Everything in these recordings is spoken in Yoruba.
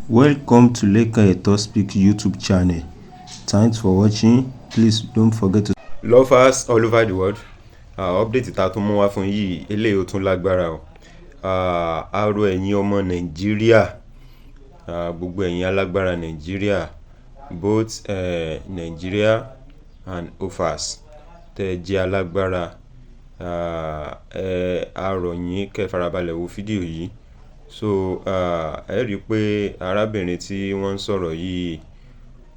Welcome to Lekurere Speak YouTube channel. Thanks for watching. Please don't forget to lovers all over the world. Update ta tún mú wá fún yìí eléyìí ó tún lágbára o. Àrò ẹ̀yin ọmọ Nàìjíríà, gbogbo ẹ̀yin alágbára Nàìjíríà, both Nigeria and offers tẹ́ jẹ́ alágbára. Àrò yín kẹ́ farabalẹ̀ wo fídíò yìí. So ẹ rí pé arábìnrin tí wọ́n ń sọ̀rọ̀ yìí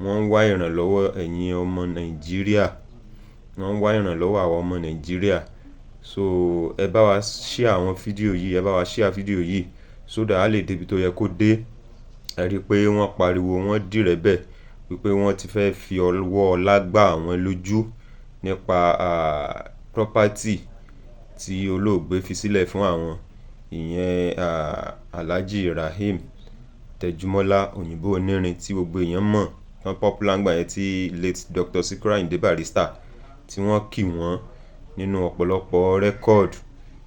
wọ́n ń wá ìrànlọ́wọ́ ẹ̀yin ọmọ Nàìjíríà. Wọ́n ń wá ìrànlọ́wọ́ àwọn ọmọ Nàìjíríà. So ẹ bá wa share àwọn fídíò yìí, ẹ bá wa share fídíò yìí so that a lè débi tó yẹ kó dé. Ẹ rí pé wọ́n pariwo, wọ́n dìrẹ̀bẹ̀ wípé wọ́n ti fẹ́ fi ọwọ́ ọlá gbá àwọn lójú nípa property tí olóògbé fi sílẹ̀ fún àwọn, ìyẹn Alhaji Iyawo Tejumola òyìnbó onirin tí gbogbo èèyàn mọ̀, wọ́n popular ngbà yẹn tí late Dr. Sikiru Ayinde Barrister tí wọ́n kì wọ́n nínú ọ̀pọ̀lọpọ̀ record.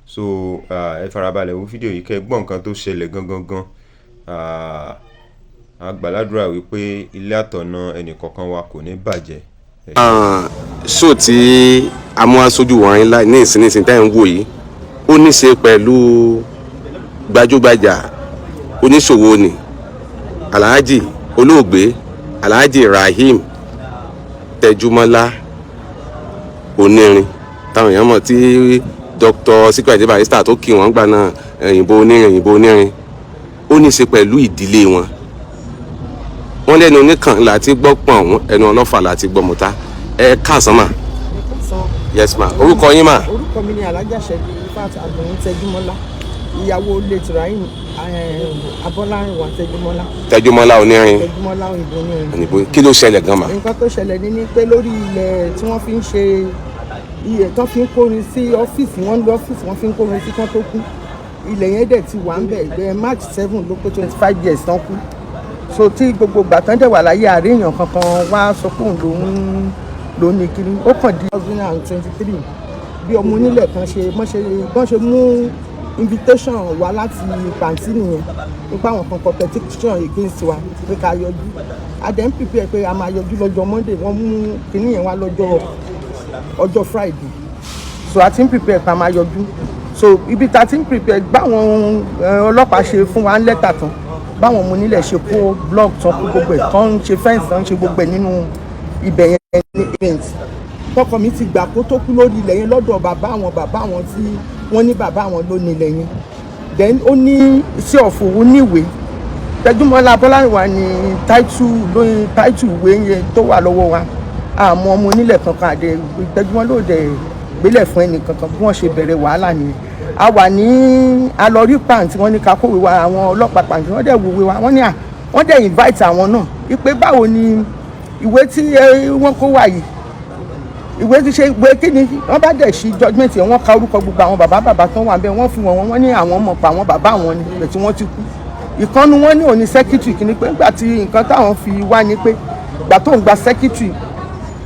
So ẹ farabalẹ̀ wo fídíò yìí kẹ́ gbọ́ nǹkan tó ṣẹlẹ̀ gangan. A gbàládùra wípé ilé àtọ̀nà ẹnì kọ̀ọ̀kan wa kò ní bàjẹ́. So tí a mú aṣojú wọn ní ìsinísìn tẹ́ ń wò yìí ó ní ṣe pẹ̀lú gbajúgbajà oníṣòwò ni Alhaji olóògbé Alhaji Iyawo Tejumola onirin táwọn èèyàn mọ̀ tí Dr. Sikiru Ayinde Barrister tó kí wọ́n gbà náà òyìnbó onirin ó ní ṣe pẹ̀lú ìdílé wọn. Wọ́n lẹ́nu oníkan láti gbọ́ pọ̀n wọn, ẹnu ọlọ́fà láti gbọ́ mọ́ta. Ẹ káàsán mà. Yes ma. Orúkọ yín mà. Orúkọ mi ni Alhaja Tejumola, ìyàwó late Rahim Abọ́lárìnwá Tejumola. Tejumola onirin. Tejumola òyìnbó onirin. Kí ló ṣẹlẹ̀ gan mà? Nǹkan tó ṣẹlẹ̀ ni pé lórí ilẹ̀ tí wọ́n fi ń ṣe iye tán fi ń kórin sí ọ́fíìsì, wọ́n lọ ọ́fíìsì wọ́n fi ń kórin sí kán tó kú. Ilẹ̀ yẹn dẹ̀ ti wà ń bẹ̀ ìgbẹ́ March 7 ló pé 25 years tán kú. So tí gbogbo ìgbà tán dẹ̀ wà láyé àríyàn kankan wá sọ pé òun ló ní kiri. Ó kàn di 2023 bí ọmọ onílẹ̀ kan ṣe mú invitation wá láti pàǹtí nìyẹn nípa àwọn kan competition against wa pé ká yọjú. A dẹ̀ ń prepare pé a máa yọjú lọ́jọ́ Monday, wọ́n mú kinní yẹn wá ọjọ́ Friday. So a ti ń prepare pé a máa yọjú. So ibi tá ti ń prepare báwọn ọlọ́pàá ṣe fún wa lẹ́tà tán, báwọn ọmọ onílẹ̀ ṣe kó block tán kó gbogbo ẹ̀ tán ṣe fence tán ṣe gbogbo ẹ̀ nínú ibẹ̀ yẹn ní event. Tọkọ mi ti gbà kó tó kú lórí ilẹ̀ yẹn lọ́dọ̀ bàbá àwọn tí wọ́n ní bàbá àwọn ló ní ilẹ̀ yẹn. Then ó ní iṣẹ́ ọ̀fọ̀ ó níwèé. Tejumola Abọ́lárìnwá ni táìtù ìwé yẹn tó wà lọ́wọ́ wa. Àmọ́ ọmọ onílẹ̀ kankan àdé Tejumola ò dẹ̀ gbélẹ̀ fún ẹnì kankan bí wọ́n ṣe bẹ̀rẹ̀ wàhálà nìyẹn. A wà ní alọ́rí pàǹtí wọ́n ní ká kówé wa, àwọn ọlọ́pàá pàǹtí wọ́n dẹ̀ wòwe wa, wọ́n dẹ̀ invite àwọn náà wípé báwo ni ìwé tí wọ́n kó wà yìí, ìwé tí ṣe ìwé kí ni wọ́n bá dẹ̀ ṣí judgement yẹn, wọ́n ka orúkọ gbogbo àwọn bàbá tó wà bẹ́ẹ̀, wọ́n fi wọ́n ní àwọn mọ̀ pa àwọn bàbá àwọn ni ìgbà tí wọ́n ti kú. Ìkànnì wọn ní òní secretary kìíní pé nígbà tí nǹkan táwọn fi wá ni pé ìgbà tó ń gba secretary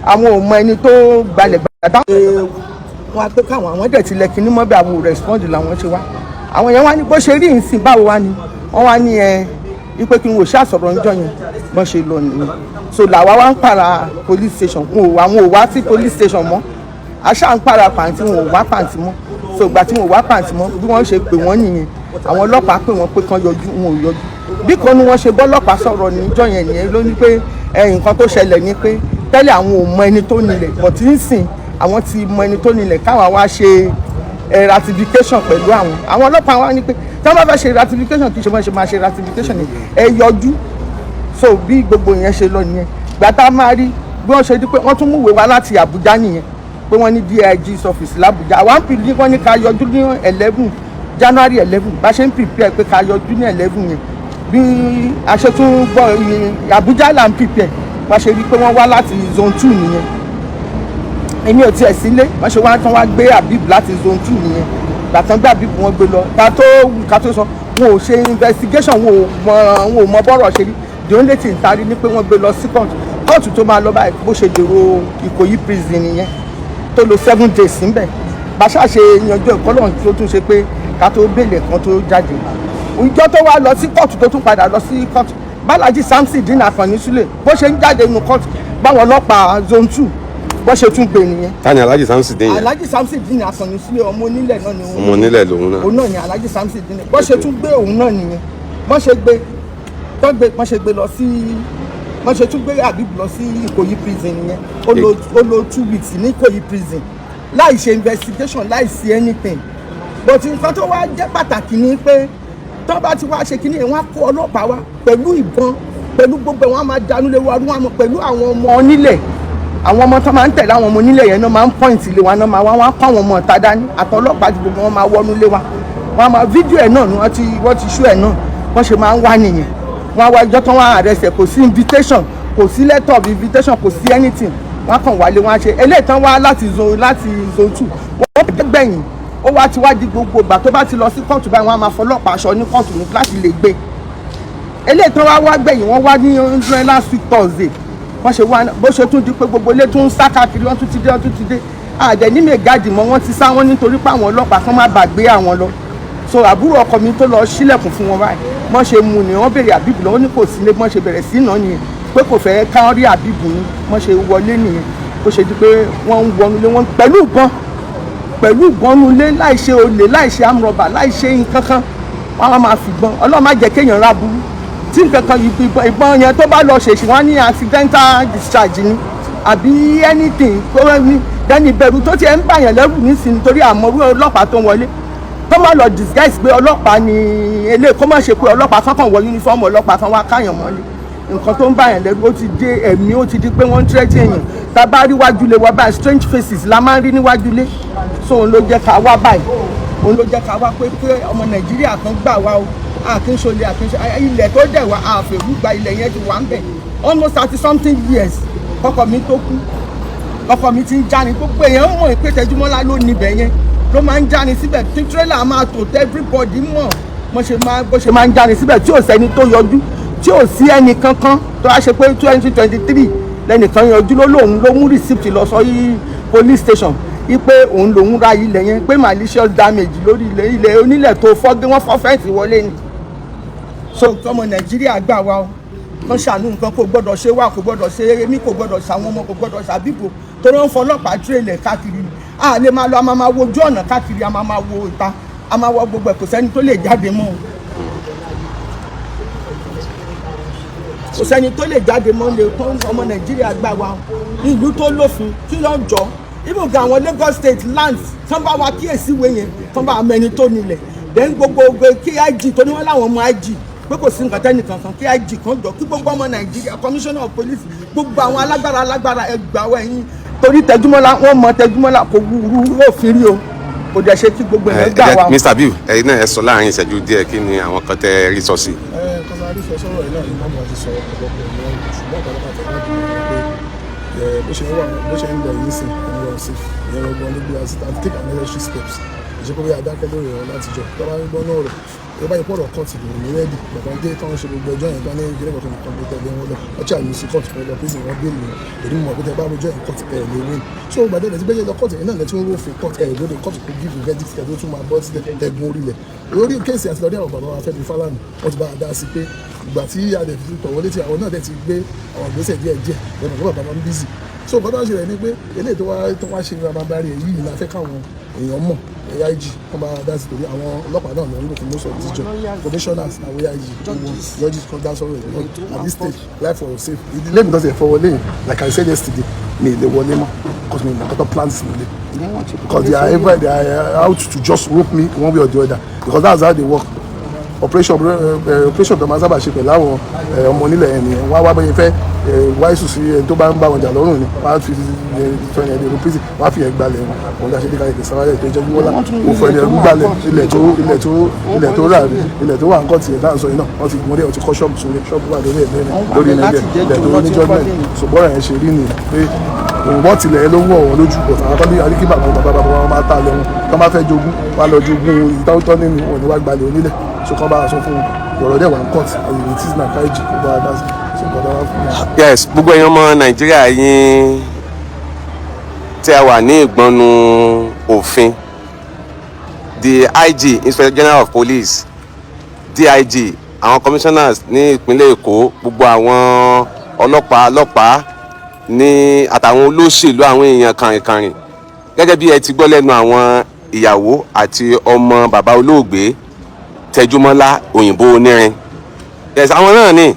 àwọn ò mọ ẹni tó gbalẹ̀ gbàdá. Wọ́n á pé káwọn àwọn dẹ̀ tilẹ̀ kìíní mọ́ bí àwọn respond làwọn ṣe wá. Àwọn yẹn wá ní bó ṣe rí ìsìn báwo wá ni wọ́n wá ní ipe kí n wò ṣàṣọ̀rọ̀ ńjọ́ yẹn bọ́n ṣe lọ nìyẹn. So làwa wá ń para police station, àwọn ò wá sí police station mọ́, aṣá ń para pàǹtí, wọn ò wá pàǹtí mọ́. So ìgbà tí wọn ò wá pàǹtí mọ́ bí wọ́n ṣe pè wọ́n nìyẹn, àwọn ọlọ́pàá pè wọ́n pé kán yọjú, wọn ò yọjú. Bí kan ní wọ́n ṣe bọ́lọ́pàá sọ̀rọ̀ níjọ́ yẹn nìyẹn ló ní pé nǹkan tó ṣẹlẹ̀ ni pé tẹ́lẹ̀ àwọn ò mọ ẹni tó nílẹ̀, but nísìn àwọn ti mọ ẹni tó nílẹ̀, káwọn wá ṣe ratification pẹ̀lú àwọn ọlọ́pàá wá ní pé tí wọ́n bá fẹ́ ṣe ratification kì í ṣe wọ́n ṣe máa ṣe ratification ni ẹ yọjú. So bí gbogbo yẹn ṣe lọ nìyẹn. Gbàtà máa rí bí wọ́n ṣe di pé wọ́n tún mú ìwé wá láti Àbújá nìyẹn pé wọ́n ní DIG's office l'Àbújá. Àwọn pìlì ní wọ́n ní ká yọjú ní 11 January 11 bá ṣe ń prepare pé ká yọjú ní 11 yẹn. Bí a ṣe tún gbọ́ Àbújá là ń prepare bá ṣe rí pé wọ́n wá láti zone 2 nìyẹn. Èmi ò tiẹ̀ sílé wọ́n ṣe wá tán wá gbé Habib láti zone 2 nìyẹn. Gbàtàn gbé Habib wọn gbé lọ ká tó sọ wọn ò ṣe investigation, wọn ò mọ bọ́rọ̀ ṣe rí. The only thing tari ni pé wọ́n gbé lọ sí kóòtù tó máa lọ báyìí bó ṣe dèrò Ìkòyí prison nìyẹn tó lò 7 days níbẹ̀. Bá ṣáà ṣe yanjú ẹ̀kọ́ lọ́run tó tún ṣe pé ká tó bèèlè kan tó jáde. Ìjọ tó wá lọ sí kóòtù tó tún padà lọ sí kóòtù bálájí Samson dín Àkànní Súlè bó ṣe ń jáde nínú court báwọn ọlọ́pàá zone 2 bó ṣe tún gbé nìyẹn. Tani Alhaji Samson dín yẹn? Alhaji Samson dín Àkànní Súlè ọmọ onílẹ̀ náà ni òun. Ọmọ onílẹ̀ lòun náà. Òun náà ni Alhaji Samson dín bó ṣe tún gbé òun náà nìyẹn. Bó ṣe gbé lọ sí wọ́n ṣe tún gbé Habib lọ sí Ìkòyí prison nìyẹn ó lò 2 weeks ní Ìkòyí prison láì ṣe investigation láì sí anything but nǹkan tó wá jẹ́ pàtàkì ni pé tó bá ti wá ṣe kíní wọ́n á kó ọlọ́pàá wá pẹ̀lú ìbọn pẹ̀lú gbogbo wọn á máa dánú lé wa wọn pẹ̀lú àwọn ọmọ onílẹ̀ àwọn ọmọ tó máa ń tẹ̀lé àwọn ọmọ onílẹ̀ yẹn náà máa ń point lé wa náà máa wá kọ́ àwọn ọmọ ọ̀tá dání àtọlọ́pàá ti gbogbo wọn máa wọnú lé wa wọn máa fídíò ẹ̀ náà ni wọ́n ti ṣú ẹ̀ náà wọ́n ṣe máa ń wá nìyẹn wọ́n wá ìjọ tó wọ́n àrẹsẹ̀ kò sí invitation kò sí letter of invitation kò sí anything wọ́n kàn wálé wọ́n á ṣe eléyìí tán wá láti zone 2 wọ́n gbẹ̀yìn ó wá ti wá di gbogbo ìgbà tó bá ti lọ sí kóòtù báyìí wọ́n á máa fọlọ́pàá aṣọ ní kóòtù ní láti lè gbé eléyìí tán wá gbẹ̀yìn wọ́n wá ní last week Thursday wọ́n ṣe wá bó ṣe tún di pé gbogbo ilé tún ń sá káàkiri wọ́n tún ti dé àdẹ̀ ní mẹ́gàdì mọ́ wọ́n ti sá wọn nítorí pé àwọn ọlọ́pàá kan má bàa gbé àwọn lọ so àbúrò ọkọ mi tó lọ sílẹ̀kùn fún wọn báyìí wọ́n ṣe mú ni wọ́n béèrè Habib lọ́wọ́ ní kò sílé wọ́n ṣe bẹ̀rẹ̀ sí náà nìyẹn pé kò fẹ́ ká rí Habib ni wọ́n ṣe wọlé nìyẹn ó ṣe di pé wọ́n ń wọnúlé wọn pẹ̀lú ìbọn nulé láì ṣe olè láì ṣe amrọ̀bà láì ṣe nǹkan kan wọ́n á máa fìbọn Ọlọ́run má jẹ́ kéèyàn rà burú tí nǹkan kan ìbọn yẹn tó bá lọ ṣèṣì wọ́n ní accidental discharge ni àbí anything tó ní dẹ́ni ìbẹ̀rù tó ti ẹ̀ ń bàyàn lẹ́rù nísìnyí torí àmọ́rú ọlọ́pàá tó ń wọlé kó má lọ disguise pé ọlọ́pàá ni eléyìí kó má ṣe pé ọlọ́pàá kankan wọ uniform ọlọ́pàá kan wá káyàn mọ́lé nǹkan tó ń bàyàn lẹ́rù ó ti dé ẹ̀mí ó ti di pé wọ́n ń tẹ́tí èèyàn tá a bá rí wájú lé wa báyìí strange faces la máa ń rí níwájú lé so òun ló jẹ́ ká wá báyìí òun ló jẹ́ ká wá pé ọmọ Nàìjíríà kan gbà wá o àkínṣolè ilẹ̀ tó dẹ̀ wá àfẹ̀wú gba ilẹ̀ yẹn ti wà ń bẹ̀ almost 30 something years ọkọ mi tó kú ọkọ mi ti ń jáni gbogbo èèyàn mọ̀ pé Tẹjúmọ́lá ló níbẹ̀ yẹn ló máa ń jáni síbẹ̀ tí tírélà máa tò everybody mọ̀ bó ṣe máa ń jáni síbẹ̀ tí ò sẹ́ni tó yọjú tí ò sí ẹnì kankan tó wá ṣe pé 2023 lẹ́nìkan yọjú ló mú receipt lọ sọ yí police station yí pé òun lòún ra ilẹ̀ yẹn pé malicious damage lórí ilẹ̀ onílẹ̀ tó fọ́gé wọ́n fọ́ fẹ́ǹsì wọlé ni so ọmọ Nàìjíríà gbà wá o wọ́n ṣàánú nǹkan kò gbọ́dọ̀ ṣe wá kò gbọ́dọ̀ ṣe èmi kò gbọ́dọ̀ ṣàwọn ọmọ kò gbọ́dọ̀ ṣàbíbò torí wọ́n fọlọ́pàá tírélẹ̀ káàkiri a lè máa lọ a máa wo ojú ọ̀nà káàkiri a máa wo ìta a máa wọ gbogbo ẹ̀ kò sẹ́ni tó lè jáde mọ́ kò sẹ́ni tó lè jáde mọ́ lè tó ọmọ Nàìjíríà gbà wá ìlú tó lófin kí ló ń jọ ibùdó àwọn Lagos State lands tán bá wa kíyèsí ìwé yẹn tán bá mẹni tó nílẹ̀ then gbogbo KIG tó ní wọ́n láwọn ọmọ IG pé kò sí nǹkan tẹ́nìkan kan KIG kan jọ kí gbogbo ọmọ Nàìjíríà commissioner of police gbogbo àwọn alágbára ẹgbàá ẹ̀yìn torí Tẹjúmọ́lá wọ́n mọ Tẹjúmọ́lá kò wúrú òfin rí o kò dẹ̀ ṣe kí gbogbo ẹ̀ gbà wá. Mr. Bill ẹ̀yin náà ẹ sọ láàrin ìṣẹ́jú díẹ̀ kí ni àwọn kan tẹ́ rí sọ sí. kọ́sá rí sọ sọ́rọ̀ ẹ̀ náà ni mọ́mọ́ ti sọ ọ̀pọ̀lọpọ̀ ìwọ̀n ṣùgbọ́n ọ̀pọ̀lọpọ̀ àtẹ̀wá bó ṣe ń lọ yìí sí ẹ̀rọ sí ìyẹn ọgbọ́n níbi àti take unnecessary steps ìṣẹ́kọ̀ bí adákẹ́ lórí ẹ̀rọ látijọ́ tó bá ń gbọ́ náà rẹ̀ tó bá yẹ pọ̀rọ̀ kọ́ọ̀tù lòun ní rẹ́ẹ̀dì bàbá ń dé tán ṣe gbogbo ẹjọ́ yẹn tán ní ìgbéró kan nìkan tó tẹ̀lé wọn lọ ọtí àmì sí kọ́ọ̀tù pẹ̀lú ọ̀pẹ́sì wọn gbé lòun èdè mọ̀ pé tẹ bá rojọ́ yẹn kọ́ọ̀tù ẹ̀ lè win so gbàdé ẹ̀ ti gbẹ́jẹ́ lọ kọ́ọ̀tù yẹn náà lẹ́tí wọ́n fi kọ́ọ̀tù ẹ̀ lóde kọ́ọ̀tù kó give verdict ẹ̀ tó tún máa bọ́ sílẹ̀ ẹ̀gbọ́n orílẹ̀ lórí kéèsì àti lọ́dí àwọn bàbá wa Fẹ́mi Fálànà wọ́n ti bá a dá sí pé ìgbà tí adẹ̀ fi tọ̀ wọlé tí àwọn náà dẹ̀ ti gbé àwọn ìgbésẹ̀ díẹ̀ lọ́nà tó bàbá máa ń bízì so bàbá ṣe rẹ̀ ni pé eléyìí tó wá ṣe ní bàbá bá rí ẹ̀ yìí la fẹ́ káwọn èèyàn mọ̀ AIG wọ́n bá dá sí torí àwọn ọlọ́pàá náà lọ ń lò fún most of the job commissioners àwọn AIG judges kan dá sọ̀rọ̀ ẹ̀ at this stage life for safe ìdílé mi lọ́sẹ̀ fọwọ́lé yìí like I said yesterday mi ì lè wọlé mọ́ because mi ì nàkọ́tọ̀ plans nílé because they are out to just rope me one way or the other because that's how they work operation tó máa sábà ṣe pẹ̀lú àwọn ọmọ onílẹ̀ yẹn nìyẹn wá bẹ́yẹn fẹ́ wáìsù sí ẹni tó bá ń bá wọn jà lọ́rùn ni wọ́n á fi fẹ́ni ẹni ẹ̀rọ pèsè wọ́n á fi ẹ̀ gbalẹ̀ wọn dá ṣe dé káyọ̀ ìsàwálẹ̀ tó jẹ́ Tẹjúmọ́lá mo fẹ́ ẹni ẹ̀rú gbalẹ̀ ilẹ̀ tó rà rí ilẹ̀ tó wà ń kọ́ tiẹ̀ dáhùn sọ yìí náà wọ́n ti mú ọtí kọ́ ṣọ́ọ̀bù sórí ṣọ́ọ̀bù wà lórí ẹ̀mẹ́rin lórí ẹ̀mẹ́rin ilẹ̀ tó ní jọ́ọ̀mẹ́ntì ṣùgbọ́n ẹ̀ ṣe rí ni pé wọ́n tilẹ̀ ló wọ̀ wọ́n lójú bọ̀ àwọn tọ́lé àríkíbà àwọn bàbá wọn máa tà lẹ́wọ̀n tó bá fẹ́ jogún wá lọ jogún ìtọ́tọ́ nínú wọn ni wá gbalẹ̀ onílẹ̀ sọkàn bá a sọ fún ọ̀rọ̀ dẹ̀ wà ń court àyè tí sinna káyìjì kó bá a dá sí sọkàn bá a fún mi. Yes, gbogbo ẹ̀yin ọmọ Nàìjíríà yín tí a wà ní ìgbọnnu òfin the IG Inspector General of Police DIG àwọn commissioners ní ìpínlẹ̀ Èkó, gbogbo àwọn ọlọ́pàá ní àtàwọn olóṣèlú, àwọn èèyàn kàrìnkàrìn, gẹ́gẹ́ bí ẹ ti gbọ́ lẹ́nu àwọn ìyàwó àti ọmọ bàbá olóògbé Tẹjúmọ́lá òyìnbó onírin. Yes, àwọn náà ní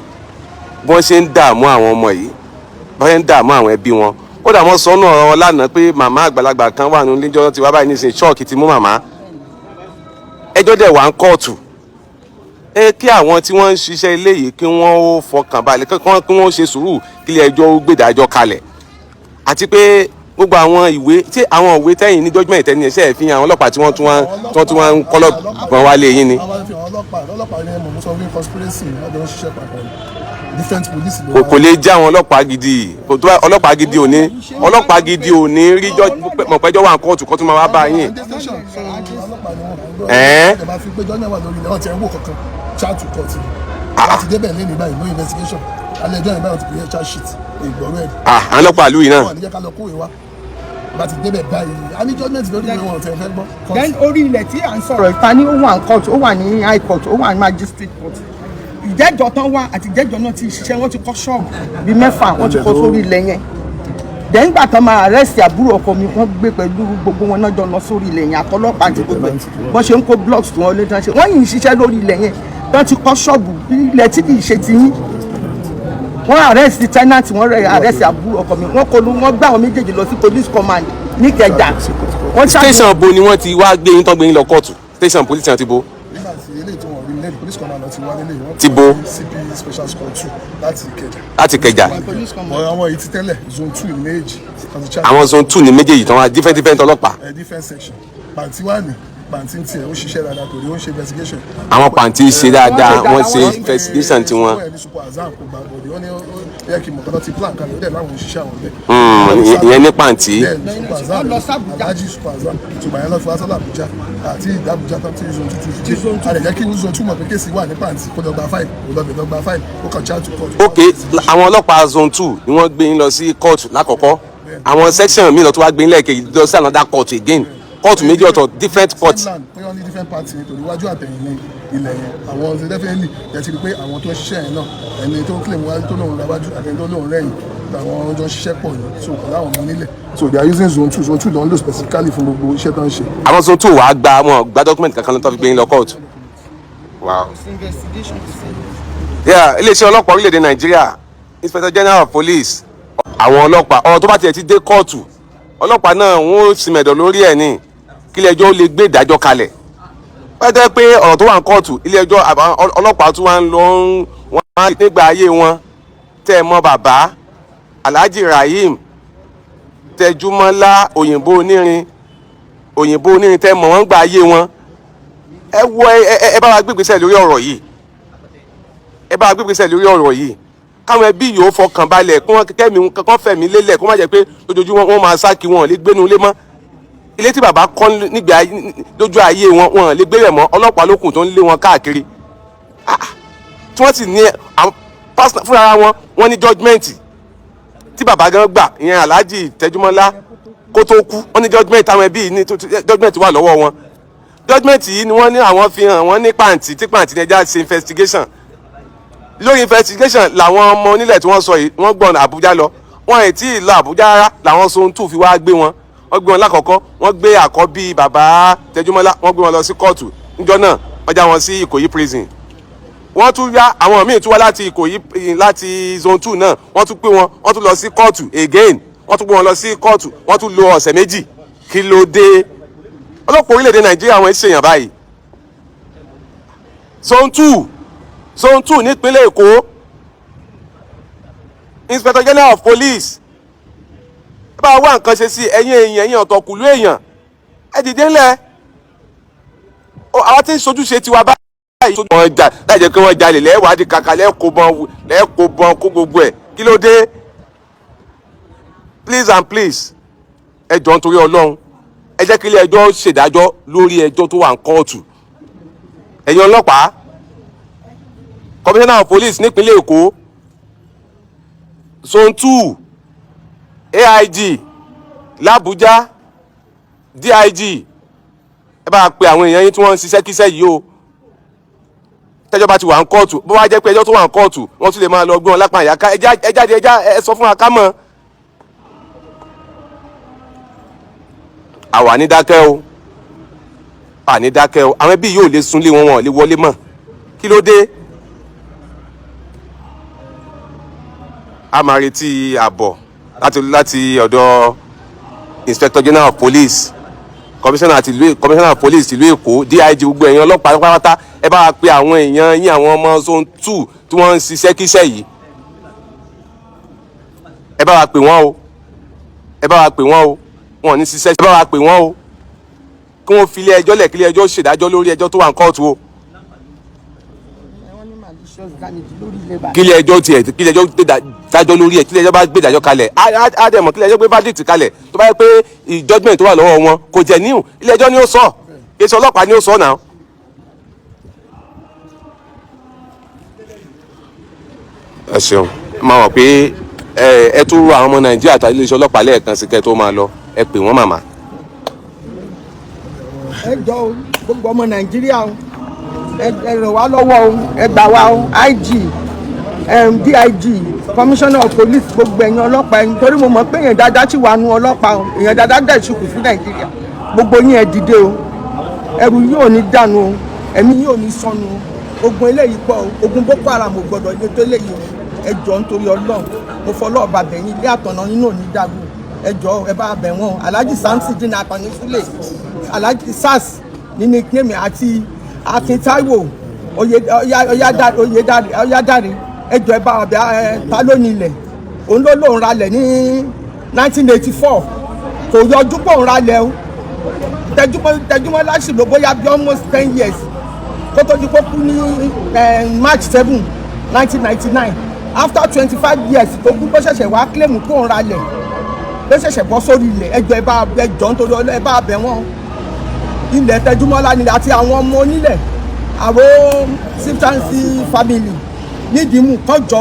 bí wọ́n ṣe ń dààmú àwọn ọmọ yìí, bí wọ́n ṣe ń dààmú àwọn ẹbí wọn. Ó dà wọ́n sọnù ọ̀rọ̀ lánàá pé màmá àgbàlagbà kan wà nínú ilé-ẹjọ́ tí wá báyìí nísìnyí ṣọ́ọ̀kì ti mú màmá. Ẹjọ́ dẹ̀ wà ń kóòtù. Kí àwọn tí wọ́n ń ṣiṣẹ́ ilé yìí kí wọ́n ó fọkàn balẹ̀, kí wọ́n ṣe sùúrù kí ilé-ẹjọ́ ó gbèdájọ́ kalẹ̀. Àti pé gbogbo àwọn ìwé tí àwọn ìwé tẹ́yìn ní judgement tẹ́ni ẹ̀ṣẹ́ fi hàn àwọn ọlọ́pàá tí wọ́n tún wá ń kọ́lọ́gbọ̀n wá lé yín ni. ọlọ́pàá ní ẹ̀mọ̀ mọ́sọ́ wí conspiracy ọjọ́ ń ṣiṣẹ́ papọ̀ different police. Kò lè jẹ́ àwọn ọlọ́pàá gidi, ọlọ́pàá gidi ò ní rí mọ̀pẹ́jọ́ wà ń kóòtù kó tún máa wá bá yín. láti débẹ̀ lẹ́nu báyìí no investigation alẹ́ ẹjọ́ yẹn báyìí ti pè é charge sheet ìgbọ̀rọ̀ ẹ̀. àwọn ọlọ́pàá ìlú yìí náà. wọ́n ní jẹ́ ká lọ kó ìwá láti débẹ̀ báyìí a ní judgement lórí ìwé wọn tẹ̀ fẹ́ gbọ́. then orí ilẹ̀ tí à ń sọ̀rọ̀ ìta ní ó wà ní court, ó wà ní high court, ó wà ní magistrate court. ìjẹ́jọ́ tán wá àti ìjẹ́jọ́ náà ti ṣiṣẹ́, wọ́n ti kọ́ ṣọ́ọ̀bù bíi 6 wọ́n ti kọ́ sórí ilẹ̀ yẹn. then gbà tán máa arrest àbúrò ọkọ mi, wọ́n gbé pẹ̀lú gbogbo wọn náà jọ lọ sórí ilẹ̀ yẹn àtọlọ́pàá àti gbogbo ẹ̀ bọ́n ṣe ń kó blocks tí wọ́n lé tán ṣe wọ́n yìí ń ṣiṣẹ́ lórí ilẹ̀ yẹn tán ti kọ́ ṣọ́ọ̀bù ilẹ̀ tí kì í ṣe ti yín. wọ́n arrest tenant, wọ́n rẹ̀ arrest àbúrò ọkọ mi, wọ́n gbá àwọn méjèèjì lọ sí police command ní Ìkẹjà. station bo ni wọ́n ti wá gbé yín tán gbé yín lọ kóòtù? Station police ti bo? nígbà tí eléyìí tí wọ́n rí lẹ́yìn police command ti wá nílé wọ́n ti bo CP special squad 2 láti Ìkẹjà. àwọn èyí ti tẹ́lẹ̀ zone 2 ní méjì. àwọn zone 2 ní méjèèjì tán wá different ọlọ́pàá. different section pàǹtí wà ní pàǹtí tiẹ̀ ó ṣiṣẹ́ dáadáa torí ó ń ṣe investigation. àwọn pàǹtí ṣe dáadáa, wọ́n ṣe investigation tiwọn. ìyẹn ní pàǹtí. alájí super azam ṣùgbọ́n yẹn lọ fi wáṣọ làbújá àti ìdàbújá tó ti zone 2 fi dé. a lè jẹ́ kí zone 2 mọ̀ pé kéèsì wà ní pàǹtí kó lọ gba 5 kó lọ bẹ̀ lọ gba 5 ó kàn chat to court. ok, àwọn ọlọ́pàá zone 2 ni wọ́n gbé yín lọ sí court lákọ̀ọ́kọ́, àwọn section míì lọ tó wá gbé yín lẹ́ẹ̀kejì lọ sí another court again, court méjì ọ̀tọ̀ different court. pé wọ́n ní different party nítorí iwájú àtẹ̀yìn ní ilẹ̀ yẹn àwọn ṣe definitely yẹ ti rí pé àwọn tó ń ṣiṣẹ́ yẹn náà ẹni tó ń claim wájú tó lóun ráwájú àtẹni tó lóun rẹ̀yìn àwọn ọjọ́ ń ṣiṣẹ́ pọ̀ yìí so kò láwọn ọmọ nílẹ̀ so they are using zone 2 ló ń lò specifically fún gbogbo iṣẹ́ tó ń ṣe. àwọn zone 2 wàá gba document kankan ló tó fi gbé yín lọ court. wow. iléeṣẹ́ ọlọ́pàá orílẹ̀-èdè Nàìjíríà, Inspector General of Police, àwọn ọlọ́pàá ọ̀rọ̀ tó bá tiẹ̀ ti dé kóòtù ọlọ́pàá náà wọ́n sì mẹ̀dọ̀ lórí ẹ̀ ní kí ilé-ẹjọ́ lè gbé ìdájọ́ kalẹ̀. wọ́n jẹ́ pé ọ̀rọ̀ tó wà ní kóòtù ilé-ẹjọ́ ọlọ́pàá tún wá ń lọ wọ́n nígbà ayé wọn tẹ́ ẹ mọ̀ bàbá Alhaji Rahim Tẹjúmọ́lá òyìnbó onírin tẹ́ ẹ mọ̀ wọ́n gbà ayé wọn. ẹ bá wa gbégbèsè lórí ọ̀rọ̀ yìí, káwọn ẹbí yóò fọkàn balẹ̀ kí wọ́n kẹ́mi kan fẹ̀mí lélẹ̀ kó má jẹ́ pé lójoojúmọ́ wọ́n máa sá kí wọ́n lè gbénu ilé mọ́. ilé tí bàbá kọ́ nígbà lójú ayé wọn lè gbé rẹ̀ mọ́, ọlọ́pàá lókùn tó ń lé wọn káàkiri. tí wọ́n sì ní fúnra wọn ní judgement tí bàbá gan gbà, ìyẹn Alhaji Tẹjúmọ́lá kó tó kú, wọ́n ní judgement táwọn ẹbí ní judgement wà lọ́wọ́ wọn. judgement yìí ni wọ́n ní àwọn fi hàn wọ́n ní pàǹtí tí pàǹtí ní ẹja ṣe investigation. lórí investigation làwọn ọmọ onílẹ̀ tí wọ́n sọ yìí wọ́n gbọ́n Àbújá lọ, wọ́n ì tí ì lọ Àbújá rárá làwọn zone 2 fi wá gbé wọn. wọ́n gbé wọn lákọ̀ọ́kọ́, wọ́n gbé àkọ́bí bàbá Tẹjúmọ́lá, wọ́n gbé wọn lọ sí kóòtù níjọ́ náà, wọ́n já wọn sí Ìkòyí prison. wọ́n tún yá àwọn míì tún wá láti Ìkòyí láti zone 2 náà, wọ́n tún pé wọn, wọ́n tún lọ sí kóòtù again, wọ́n tún gbé wọn lọ sí kóòtù, wọ́n tún lo ọ̀sẹ̀ méjì. kí ló dé? ọlọ́pàá orílẹ̀-èdè Nàìjíríà wọn ṣèyàn báyìí. zone 2 nípínlẹ̀ Èkó, Inspector General of Police, bá wá nǹkan ṣe sí ẹ̀yin ọ̀tọ̀kùlú èèyàn, ẹ dìde ńlẹ̀. àwọn tí ń ṣojúṣe tiwa báyìí wọ́n jà láì jẹ́ pé wọ́n jalè lẹ́wàádìí kàkà lẹ́kọ̀ọ́bọ̀n kó gbogbo ẹ̀. kí ló dé? please and please, ẹ jọ̀ọ́ nítorí Ọlọ́run ẹ jẹ́ kí ilé ẹjọ́ ṣèdájọ́ lórí ẹjọ́ tó wà ní kóòtù. ẹ̀yin ọlọ́pàá, Commissioner of Police nípínlẹ̀ Èkó, zone 2, AIG l'Abuja, DIG, ẹ bá pe àwọn èèyàn yín tí wọ́n ń ṣiṣẹ́ kíṣẹ́ yìí o. tẹ́jọ́ bá ti wà ń kóòtù bó wá jẹ́ pé ẹjọ́ tó wà ń kóòtù wọ́n tún lè máa lọ gbé wọn lápá ìyáká ẹ jáde ẹ sọ fún wa ká mọ̀. àwa ní dákẹ́ o àní dákẹ́ o àwọn ẹbí yóò lè súnlé wọn lè wọlé mọ́ kí ló dé. a máa retí àbọ̀ láti ọ̀dọ̀ Inspector General of Police, Commissioner of Police ìlú Èkó, DIG, gbogbo ẹ̀yin ọlọ́pàá pátá ẹ bá wa pe àwọn èèyàn yín àwọn ọmọ zone 2 tí wọ́n ń ṣiṣẹ́ kíṣẹ́ yìí ẹ bá wa pè wọ́n o wọn ò ní ṣiṣẹ́ ẹ bá wa pè wọ́n o kí wọ́n fi ilé ẹjọ́ lẹ̀ kí ilé ẹjọ́ ṣèdájọ́ lórí ẹjọ́ tó wà ní kóòtù o. kí ilé ẹjọ́ dájọ́ lórí ẹ̀ kí ilé ẹjọ́ bá gbé ìdájọ́ kalẹ̀ á dẹ̀ mọ̀ kí ilé ẹjọ́ gbé verdict kalẹ̀ tó bá yẹ pé judgment tó wà lọ́wọ́ wọn kò jẹ́ níhùn ilé ẹjọ́ ni ó sọ èsì ọlọ́pàá ni ó sọ náà. ẹ ṣeun máa wọ̀ pé ẹ tún ru àwọn ọmọ Nàìjíríà àti iléeṣẹ́ ọlọ́pàá lẹ́ẹ̀kan sí kẹ́ tó máa lọ ẹ pè wọ́n màmá. ẹ jọ gbogbo ọmọ Nàìjíríà o ẹ ràn wá lọ́wọ́ o ẹ gbà wá o IG DIG Commissioner of Police gbogbo ẹ̀yin ọlọ́pàá ẹ̀yin torí mo mọ̀ pé èèyàn dáadáa ti wà nù ọlọ́pàá o èèyàn dáadáa dẹ̀ ṣùkù sí Nàìjíríà gbogbo yín ẹ dìde o ẹrù yóò ní dànù o ẹ̀mí yóò ní sọnù o ogun eléyìí pọ̀ o ogun Boko Haram ò gbọ́dọ̀ ilé tó léyìí o ẹ jọ nítorí Ọlọ́run mo fọlọ́ ọba bẹ̀yìn ilé àtọ̀nà yín náà ní dàgbù ẹ jọ ẹ bá bẹ̀ wọ́n Alhaji Samson dínà Akànnì Súlè Alhaji Sars ní nickname àti Akin Taiwo Oyèdàrẹ ẹjọ ẹ bá wa bẹ̀ ta ló ní ilẹ̀ òun ló lóun ralẹ̀ ní 1984 kò yọjú pé òun ralẹ̀ o Tejumola sì ló bóyá bí almost 10 years kó tó di kó kú ní March 7 1999 after 25 years tó kú bó ṣẹ̀ṣẹ̀ wá claim pé òun ralẹ̀ ló ṣẹ̀ṣẹ̀ bọ́ sórí ilẹ̀ ẹjọ ẹ bá ẹjọ nítorí ẹ bá bẹ̀ wọ́n ilẹ̀ Tejumola nílẹ̀ àti àwọn ọmọ onílẹ̀ àwọn Siftansi family nídìímù kọjọ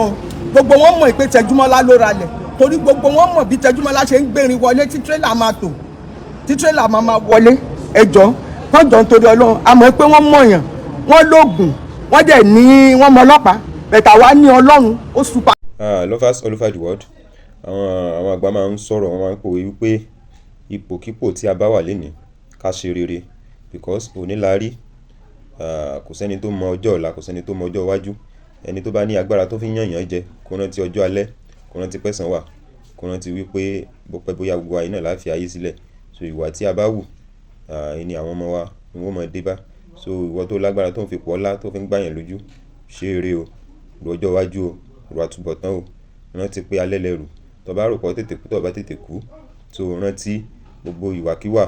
gbogbo wọn mọ̀ pé Tejumola ló ralẹ̀ torí gbogbo wọn mọ̀ bí Tejumola ṣe ń gbèrin wọlé tí tírélà máa tò tí tírélà máa wọlé ẹjọ́ kọjọ nítorí Ọlọ́run àmọ́ pé wọ́n mọ̀yàn wọ́n lóògùn wọ́n dẹ̀ ní wọ́n mọ ọlọ́pàá bẹ̀tà wá ní Ọlọ́run ó super. Lovers all over the world àwọn àgbà máa ń sọ̀rọ̀ wọn máa ń pòwe wípé ipòkípò tí a bá wà lénìí ká ṣe rere because òní la rí kò sẹ́ni tó mọ ọjọ́ ọ̀la kò sẹ́ni tó mọ ọjọ́ iwájú ẹni tó bá ní agbára tó fi yànyàn jẹ kó rántí ọjọ́ alẹ́ kó rántí pẹ̀sán wà kó rántí wípé bó pẹ́ bóyá gbogbo ayé náà láfi ayé sílẹ̀ so ìwà tí a bá wù ẹni àwọn ọmọ wa ni wọ́n mọ̀ dé bá so ìwọ tó lágbára tó ń fi pọ̀ ọ́lá tó fi ń gbàyàn lójú ṣe eré o ro ọjọ́ iwájú o ro àtúbọ̀tán o rántí pé alẹ́ lẹ́rù tó bá rò pọ̀ tètè kú tó bá tètè kú so rántí gbogbo ìwàkiwà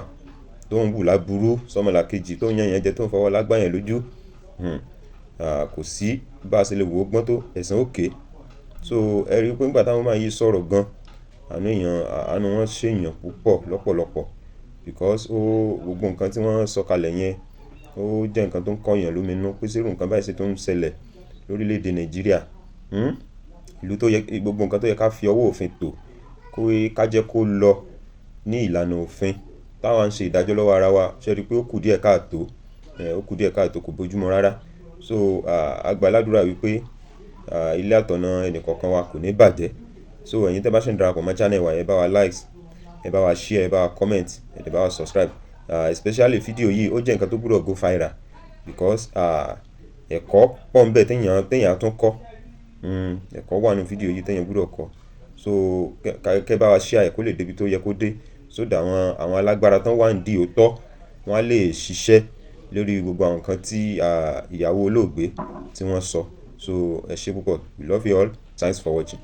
tó ń wù láburú sọmọlàkejì tó ń yànyàn jẹ tó ń fọwọ́ lágbàyàn lójú kò sí bá a ṣe lè wò ó gbọ́n tó ẹ̀sán òkè so ẹ rí i pé nígbà táwọn máa yí sọ̀rọ̀ gan àánú wọn ṣèyàn púpọ̀ lọ́pọ̀lọpọ̀ because gbogbo nǹkan tí wọ́n sọ kalẹ̀ yẹn ó jẹ́ nǹkan tó ń kọ́yàn lóminú pé sírù nǹkan báyìí ṣe tó ń ṣẹlẹ̀ lórílẹ̀‐èdè Nàìjíríà ìlú tó yẹ gbogbo nǹkan tó yẹ ká fi ọwọ́ òfin tò ká jẹ́ kó lọ ní ìlànà òfin táwọn ń ṣe ìdájọ́ lọ́wọ́ ara wa ṣe rí i pé ó kù díẹ̀ káàtó kò bójúmọ́ rárá so agbáládùúrà wípé ilé àtọ̀nà ẹnìkọ̀ọ̀kan wa kò ní bàjẹ́ so ẹ̀yin tẹ́ bá ṣe ń darapọ̀ mọ́ channel wa ẹ bá wa likes ẹ bá wa share ẹ bá wa comment ẹ bá wa subscribe especially fídíò yìí ó jẹ́ nǹkan tó gbúdọ̀ go viral because ẹ̀kọ́ pọ̀ ń bẹ téèyàn tún kọ́ ẹ̀kọ́ wà nínú fídíò yìí téèyàn gbúdọ̀ kọ́ so kẹ́ bá wa share ẹ̀ kó lè débi tó yẹ kó dé so dà àwọn alágbára tán wà ń di òótọ́ wọ́n á lè ṣiṣẹ́ lórí gbogbo àwọn nǹkan tí ìyàwó olóògbé tí wọ́n sọ so ẹ ṣé púpọ̀ we love you all thanks for watching.